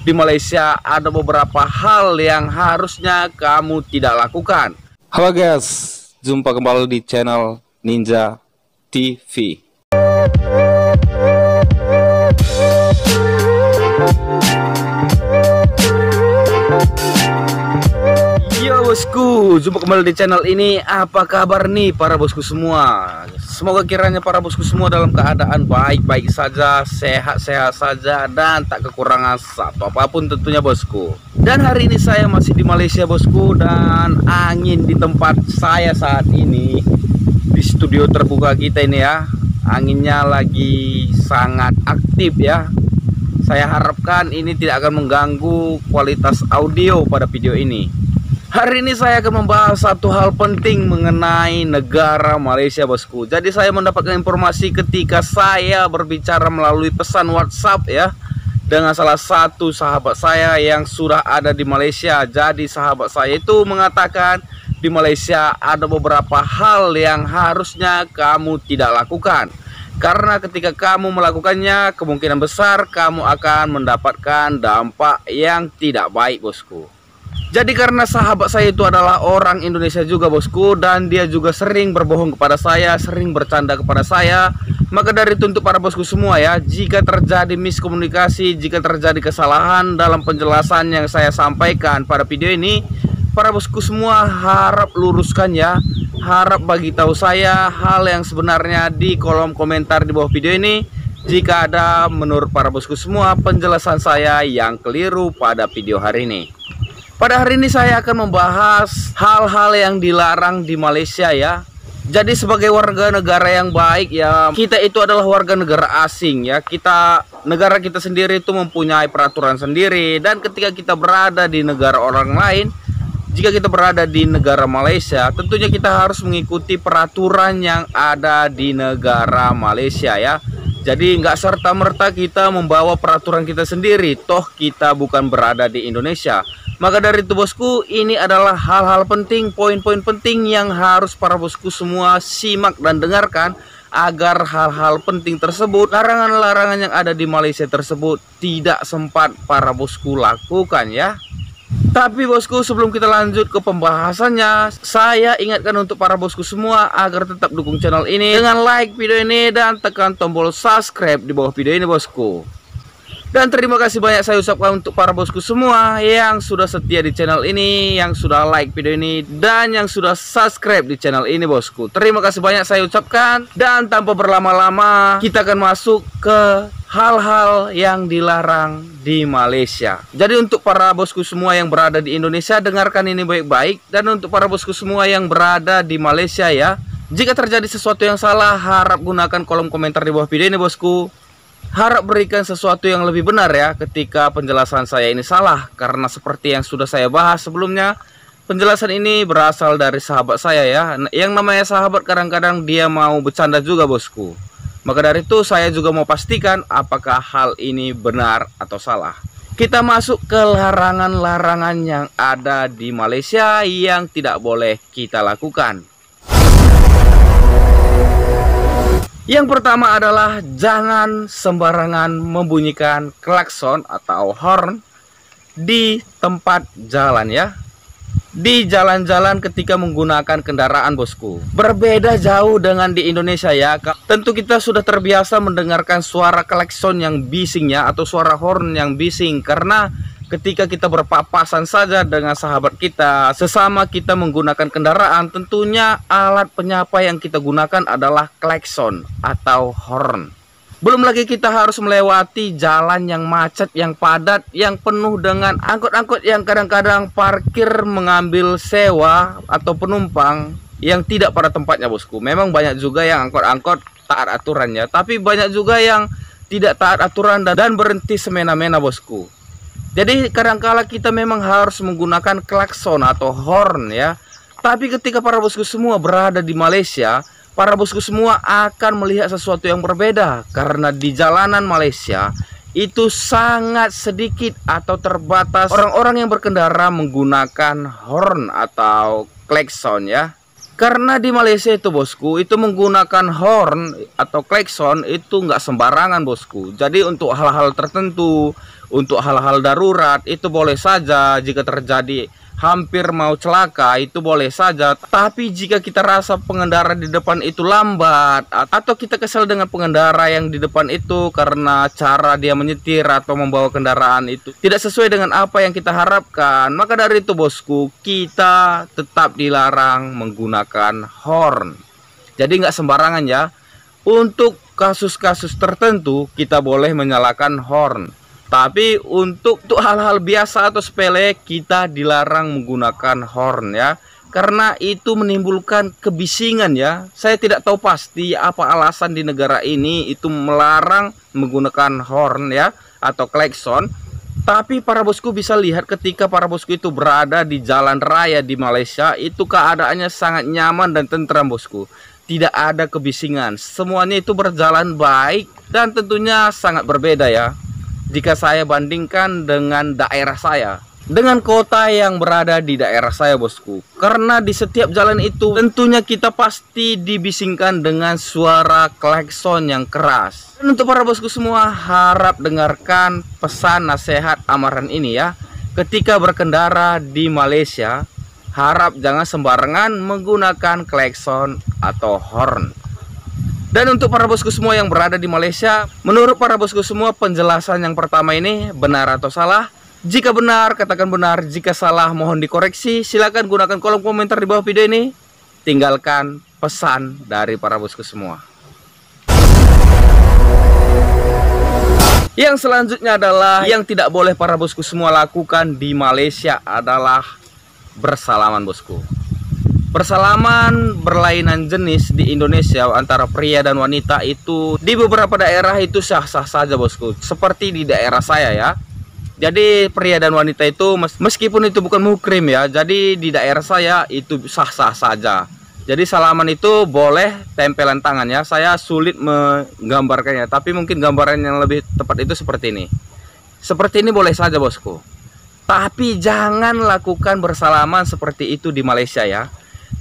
Di Malaysia ada beberapa hal yang harusnya kamu tidak lakukan. Halo guys, jumpa kembali di channel Ninja TV. Yo bosku, jumpa kembali di channel ini. Apa kabar nih para bosku semua? Semoga kiranya para bosku semua dalam keadaan baik-baik saja, sehat-sehat saja, dan tak kekurangan satu apapun tentunya bosku. Dan hari ini saya masih di Malaysia bosku, dan angin di tempat saya saat ini di studio terbuka kita ini ya, anginnya lagi sangat aktif ya. Saya harapkan ini tidak akan mengganggu kualitas audio pada video ini. Hari ini saya akan membahas satu hal penting mengenai negara Malaysia bosku. Jadi saya mendapatkan informasi ketika saya berbicara melalui pesan WhatsApp ya, dengan salah satu sahabat saya yang sudah ada di Malaysia. Jadi sahabat saya itu mengatakan di Malaysia ada beberapa hal yang harusnya kamu tidak lakukan, karena ketika kamu melakukannya kemungkinan besar kamu akan mendapatkan dampak yang tidak baik bosku. Jadi karena sahabat saya itu adalah orang Indonesia juga bosku, dan dia juga sering berbohong kepada saya, sering bercanda kepada saya. Maka dari itu untuk para bosku semua ya, jika terjadi miskomunikasi, jika terjadi kesalahan dalam penjelasan yang saya sampaikan pada video ini, para bosku semua harap luruskan ya. Harap bagi tahu saya hal yang sebenarnya di kolom komentar di bawah video ini, jika ada menurut para bosku semua penjelasan saya yang keliru pada video hari ini. Pada hari ini saya akan membahas hal-hal yang dilarang di Malaysia ya. Jadi sebagai warga negara yang baik ya, kita itu adalah warga negara asing ya. Negara kita sendiri itu mempunyai peraturan sendiri, dan ketika kita berada di negara orang lain, jika kita berada di negara Malaysia, tentunya kita harus mengikuti peraturan yang ada di negara Malaysia ya. Jadi nggak serta-merta kita membawa peraturan kita sendiri, toh kita bukan berada di Indonesia. Maka dari itu bosku, ini adalah hal-hal penting, poin-poin penting yang harus para bosku semua simak dan dengarkan, agar hal-hal penting tersebut, larangan-larangan yang ada di Malaysia tersebut tidak sempat para bosku lakukan ya. Tapi bosku, sebelum kita lanjut ke pembahasannya, saya ingatkan untuk para bosku semua agar tetap dukung channel ini dengan like video ini dan tekan tombol subscribe di bawah video ini bosku. Dan terima kasih banyak saya ucapkan untuk para bosku semua yang sudah setia di channel ini, yang sudah like video ini, dan yang sudah subscribe di channel ini bosku. Terima kasih banyak saya ucapkan. Dan tanpa berlama-lama, kita akan masuk ke hal-hal yang dilarang di Malaysia. Jadi untuk para bosku semua yang berada di Indonesia, dengarkan ini baik-baik. Dan untuk para bosku semua yang berada di Malaysia ya, jika terjadi sesuatu yang salah, harap gunakan kolom komentar di bawah video ini bosku. Harap berikan sesuatu yang lebih benar ya ketika penjelasan saya ini salah, karena seperti yang sudah saya bahas sebelumnya, penjelasan ini berasal dari sahabat saya ya. Yang namanya sahabat kadang-kadang dia mau bercanda juga bosku. Maka dari itu saya juga mau pastikan apakah hal ini benar atau salah. Kita masuk ke larangan-larangan yang ada di Malaysia yang tidak boleh kita lakukan. Yang pertama adalah jangan sembarangan membunyikan klakson atau horn di tempat jalan ya. Di jalan-jalan ketika menggunakan kendaraan bosku. Berbeda jauh dengan di Indonesia ya. Tentu kita sudah terbiasa mendengarkan suara klakson yang bising ya, atau suara horn yang bising, karena ketika kita berpapasan saja dengan sahabat kita, sesama kita menggunakan kendaraan, tentunya alat penyapa yang kita gunakan adalah klakson atau horn. Belum lagi kita harus melewati jalan yang macet, yang padat, yang penuh dengan angkot-angkot yang kadang-kadang parkir mengambil sewa atau penumpang yang tidak pada tempatnya bosku. Memang banyak juga yang angkot-angkot taat aturannya, tapi banyak juga yang tidak taat aturan dan berhenti semena-mena bosku. Jadi kadangkala kita memang harus menggunakan klakson atau horn ya. Tapi ketika para bosku semua berada di Malaysia, para bosku semua akan melihat sesuatu yang berbeda. Karena di jalanan Malaysia itu sangat sedikit atau terbatas orang-orang yang berkendara menggunakan horn atau klakson ya. Karena di Malaysia itu bosku, itu menggunakan horn atau klakson itu nggak sembarangan bosku. Jadi untuk hal-hal tertentu, untuk hal-hal darurat itu boleh saja. Jika terjadi hampir mau celaka itu boleh saja. Tapi jika kita rasa pengendara di depan itu lambat, atau kita kesal dengan pengendara yang di depan itu karena cara dia menyetir atau membawa kendaraan itu tidak sesuai dengan apa yang kita harapkan, maka dari itu bosku, kita tetap dilarang menggunakan horn. Jadi nggak sembarangan ya. Untuk kasus-kasus tertentu kita boleh menyalakan horn. Tapi untuk hal-hal biasa atau sepele kita dilarang menggunakan horn ya. Karena itu menimbulkan kebisingan ya. Saya tidak tahu pasti apa alasan di negara ini itu melarang menggunakan horn ya atau klakson. Tapi para bosku bisa lihat ketika para bosku itu berada di jalan raya di Malaysia, itu keadaannya sangat nyaman dan tentram bosku. Tidak ada kebisingan. Semuanya itu berjalan baik dan tentunya sangat berbeda ya. Jika saya bandingkan dengan daerah saya, dengan kota yang berada di daerah saya bosku. Karena di setiap jalan itu tentunya kita pasti dibisingkan dengan suara klakson yang keras. Dan untuk para bosku semua, harap dengarkan pesan nasihat amaran ini ya. Ketika berkendara di Malaysia, harap jangan sembarangan menggunakan klakson atau horn. Dan untuk para bosku semua yang berada di Malaysia, menurut para bosku semua, penjelasan yang pertama ini benar atau salah? Jika benar, katakan benar. Jika salah, mohon dikoreksi. Silakan gunakan kolom komentar di bawah video ini. Tinggalkan pesan dari para bosku semua. Yang selanjutnya adalah yang tidak boleh para bosku semua lakukan di Malaysia adalah bersalaman bosku. Bersalaman berlainan jenis di Indonesia antara pria dan wanita itu di beberapa daerah itu sah-sah saja bosku. Seperti di daerah saya ya. Jadi pria dan wanita itu meskipun itu bukan muhrim ya, jadi di daerah saya itu sah-sah saja. Jadi salaman itu boleh tempelan tangan ya. Saya sulit menggambarkannya, tapi mungkin gambaran yang lebih tepat itu seperti ini. Seperti ini boleh saja bosku. Tapi jangan lakukan bersalaman seperti itu di Malaysia ya.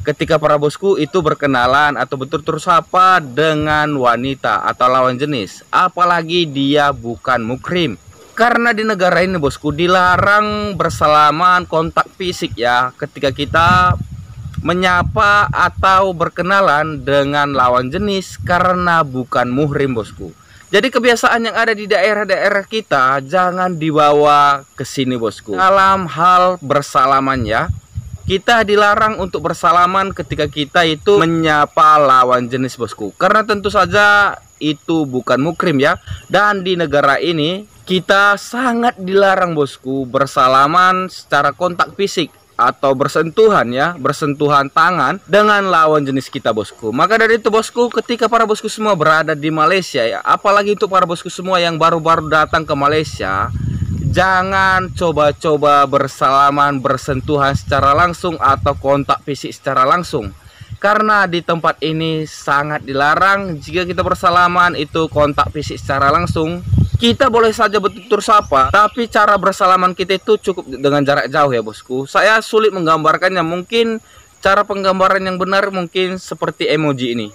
Ketika para bosku itu berkenalan atau bertutur sapa dengan wanita atau lawan jenis, apalagi dia bukan muhrim. Karena di negara ini bosku dilarang bersalaman kontak fisik ya, ketika kita menyapa atau berkenalan dengan lawan jenis karena bukan muhrim bosku. Jadi kebiasaan yang ada di daerah-daerah kita jangan dibawa ke sini bosku. Dalam hal bersalaman ya, kita dilarang untuk bersalaman ketika kita itu menyapa lawan jenis bosku. Karena tentu saja itu bukan muhrim ya. Dan di negara ini kita sangat dilarang bosku bersalaman secara kontak fisik atau bersentuhan ya, bersentuhan tangan dengan lawan jenis kita bosku. Maka dari itu bosku, ketika para bosku semua berada di Malaysia ya, apalagi untuk para bosku semua yang baru-baru datang ke Malaysia, jangan coba-coba bersalaman, bersentuhan secara langsung atau kontak fisik secara langsung. Karena di tempat ini sangat dilarang jika kita bersalaman itu kontak fisik secara langsung. Kita boleh saja bertutur sapa, tapi cara bersalaman kita itu cukup dengan jarak jauh ya bosku. Saya sulit menggambarkannya, mungkin cara penggambaran yang benar mungkin seperti emoji ini.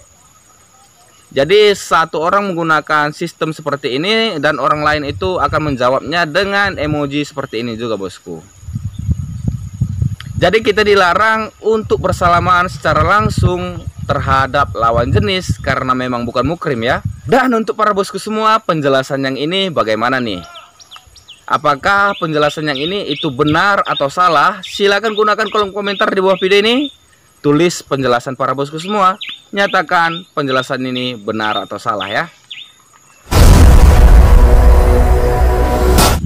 Jadi satu orang menggunakan sistem seperti ini dan orang lain itu akan menjawabnya dengan emoji seperti ini juga bosku. Jadi kita dilarang untuk bersalaman secara langsung terhadap lawan jenis karena memang bukan muhrim ya. Dan untuk para bosku semua, penjelasan yang ini bagaimana nih? Apakah penjelasan yang ini itu benar atau salah? Silahkan gunakan kolom komentar di bawah video ini. Tulis penjelasan para bosku semua. Nyatakan penjelasan ini benar atau salah ya.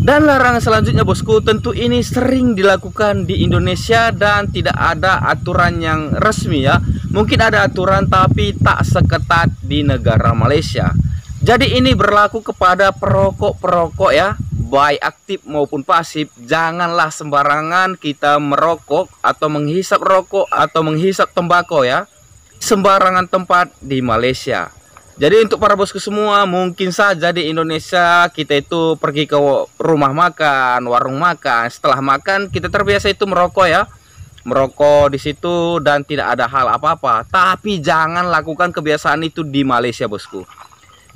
Dan larangan selanjutnya bosku, tentu ini sering dilakukan di Indonesia dan tidak ada aturan yang resmi ya. Mungkin ada aturan tapi tak seketat di negara Malaysia. Jadi ini berlaku kepada perokok-perokok ya, baik aktif maupun pasif. Janganlah sembarangan kita merokok atau menghisap rokok atau menghisap tembakau ya, sembarangan tempat di Malaysia. Jadi untuk para bosku semua, mungkin saja di Indonesia kita itu pergi ke rumah makan, warung makan. Setelah makan kita terbiasa itu merokok ya. merokok di situ dan tidak ada hal apa-apa. Tapi jangan lakukan kebiasaan itu di Malaysia, bosku.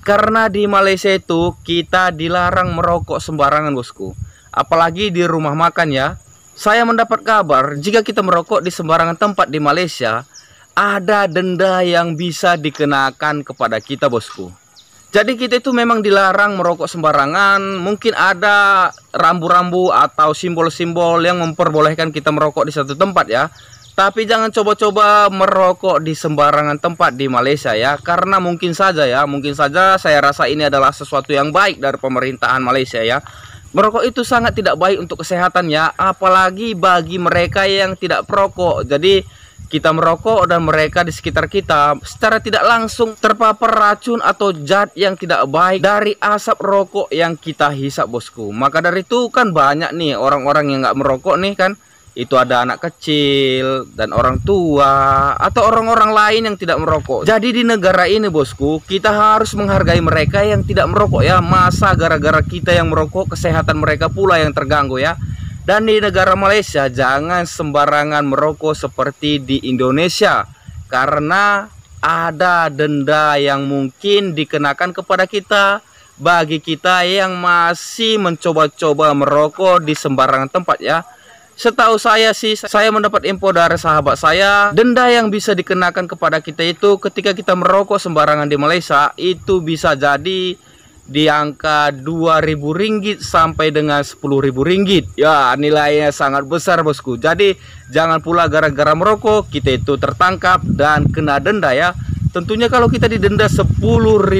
Karena di Malaysia itu kita dilarang merokok sembarangan, bosku. Apalagi di rumah makan ya. Saya mendapat kabar jika kita merokok di sembarangan tempat di Malaysia, ada denda yang bisa dikenakan kepada kita, bosku. Jadi kita itu memang dilarang merokok sembarangan. Mungkin ada rambu-rambu atau simbol-simbol yang memperbolehkan kita merokok di satu tempat ya. Tapi jangan coba-coba merokok di sembarangan tempat di Malaysia ya. Karena mungkin saja saya rasa ini adalah sesuatu yang baik dari pemerintahan Malaysia ya. Merokok itu sangat tidak baik untuk kesehatan ya. Apalagi bagi mereka yang tidak perokok. Jadi kita merokok dan mereka di sekitar kita secara tidak langsung terpapar racun atau zat yang tidak baik dari asap rokok yang kita hisap, bosku. Maka dari itu kan banyak nih orang-orang yang nggak merokok nih kan. Itu ada anak kecil dan orang tua atau orang-orang lain yang tidak merokok. Jadi di negara ini, bosku, kita harus menghargai mereka yang tidak merokok ya. Masa gara-gara kita yang merokok kesehatan mereka pula yang terganggu ya. Dan di negara Malaysia jangan sembarangan merokok seperti di Indonesia, karena ada denda yang mungkin dikenakan kepada kita bagi kita yang masih mencoba-coba merokok di sembarangan tempat ya. Setahu saya sih, saya mendapat info dari sahabat saya, denda yang bisa dikenakan kepada kita itu ketika kita merokok sembarangan di Malaysia itu bisa jadi di angka 2.000 ringgit sampai dengan 10.000 ringgit. Ya, nilainya sangat besar, bosku. Jadi jangan pula gara-gara merokok kita itu tertangkap dan kena denda ya. Tentunya kalau kita didenda 10.000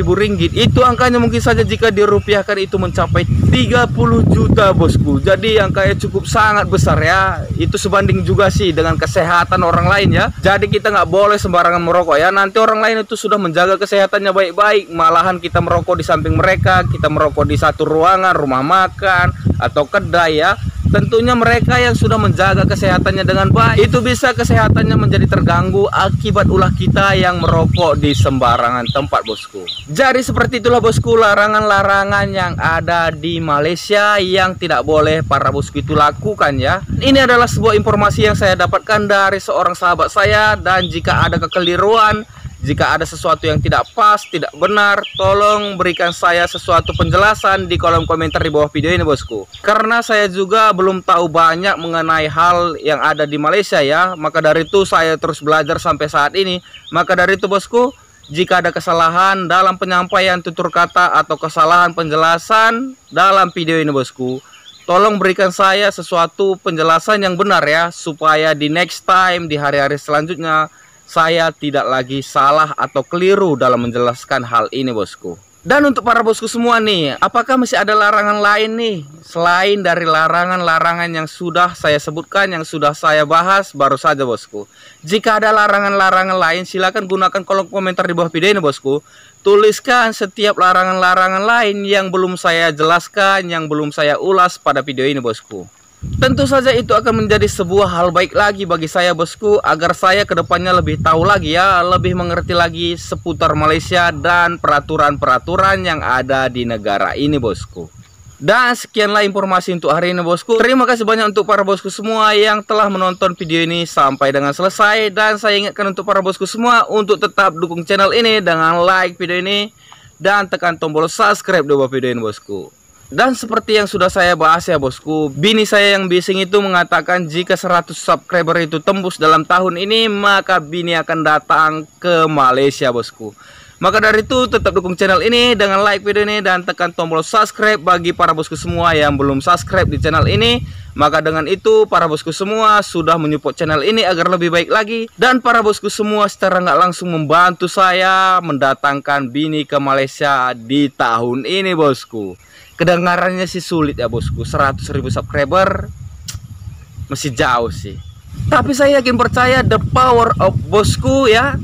ringgit, itu angkanya mungkin saja jika dirupiahkan itu mencapai 30 juta, bosku. Jadi angkanya cukup sangat besar ya. Itu sebanding juga sih dengan kesehatan orang lain ya. Jadi kita nggak boleh sembarangan merokok ya. Nanti orang lain itu sudah menjaga kesehatannya baik-baik, malahan kita merokok di samping mereka, kita merokok di satu ruangan, rumah makan atau kedai ya. Tentunya mereka yang sudah menjaga kesehatannya dengan baik, itu bisa kesehatannya menjadi terganggu akibat ulah kita yang merokok di sembarangan tempat, bosku. Jadi seperti itulah, bosku, larangan-larangan yang ada di Malaysia yang tidak boleh para bosku itu lakukan ya. Ini adalah sebuah informasi yang saya dapatkan dari seorang sahabat saya, dan jika ada kekeliruan, jika ada sesuatu yang tidak pas, tidak benar, tolong berikan saya sesuatu penjelasan di kolom komentar di bawah video ini, bosku. Karena saya juga belum tahu banyak mengenai hal yang ada di Malaysia ya. Maka dari itu saya terus belajar sampai saat ini. Maka dari itu, bosku, jika ada kesalahan dalam penyampaian tutur kata atau kesalahan penjelasan dalam video ini, bosku, tolong berikan saya sesuatu penjelasan yang benar ya, supaya di next time, di hari-hari selanjutnya, saya tidak lagi salah atau keliru dalam menjelaskan hal ini, bosku. Dan untuk para bosku semua nih, apakah masih ada larangan lain nih selain dari larangan-larangan yang sudah saya sebutkan, yang sudah saya bahas baru saja, bosku? Jika ada larangan-larangan lain, silakan gunakan kolom komentar di bawah video ini, bosku. Tuliskan setiap larangan-larangan lain yang belum saya jelaskan, yang belum saya ulas pada video ini, bosku. Tentu saja itu akan menjadi sebuah hal baik lagi bagi saya, bosku, agar saya kedepannya lebih tahu lagi ya, lebih mengerti lagi seputar Malaysia dan peraturan-peraturan yang ada di negara ini, bosku. Dan sekianlah informasi untuk hari ini, bosku. Terima kasih banyak untuk para bosku semua yang telah menonton video ini sampai dengan selesai. Dan saya ingatkan untuk para bosku semua untuk tetap dukung channel ini dengan like video ini dan tekan tombol subscribe di bawah video ini, bosku. Dan seperti yang sudah saya bahas ya, bosku, bini saya yang bising itu mengatakan jika 100 subscriber itu tembus dalam tahun ini, maka bini akan datang ke Malaysia, bosku. Maka dari itu tetap dukung channel ini dengan like video ini dan tekan tombol subscribe bagi para bosku semua yang belum subscribe di channel ini. Maka dengan itu para bosku semua sudah menyupport channel ini agar lebih baik lagi. Dan para bosku semua secara nggak langsung membantu saya mendatangkan bini ke Malaysia di tahun ini, bosku. Kedengarannya sih sulit ya, bosku, 100.000 subscriber masih jauh sih. Tapi saya yakin percaya the power of bosku ya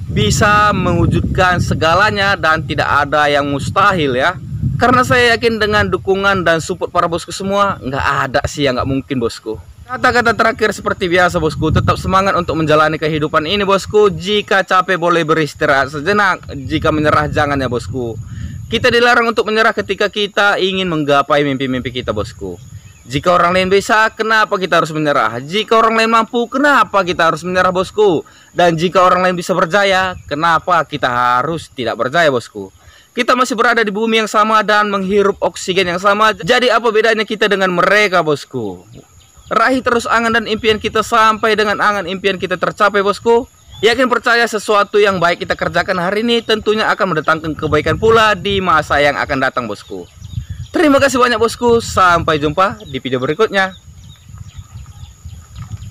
bisa mewujudkan segalanya dan tidak ada yang mustahil ya. Karena saya yakin dengan dukungan dan support para bosku semua, nggak ada sih yang nggak mungkin, bosku. Kata-kata terakhir seperti biasa, bosku, tetap semangat untuk menjalani kehidupan ini, bosku. Jika capek boleh beristirahat sejenak, jika menyerah jangan ya, bosku. Kita dilarang untuk menyerah ketika kita ingin menggapai mimpi-mimpi kita, bosku. Jika orang lain bisa, kenapa kita harus menyerah? Jika orang lain mampu, kenapa kita harus menyerah, bosku? Dan jika orang lain bisa berjaya, kenapa kita harus tidak berjaya, bosku? Kita masih berada di bumi yang sama dan menghirup oksigen yang sama. Jadi apa bedanya kita dengan mereka, bosku? Raih terus angan dan impian kita sampai dengan angan impian kita tercapai, bosku. Yakin percaya sesuatu yang baik kita kerjakan hari ini tentunya akan mendatangkan kebaikan pula di masa yang akan datang, bosku. Terima kasih banyak, bosku. Sampai jumpa di video berikutnya.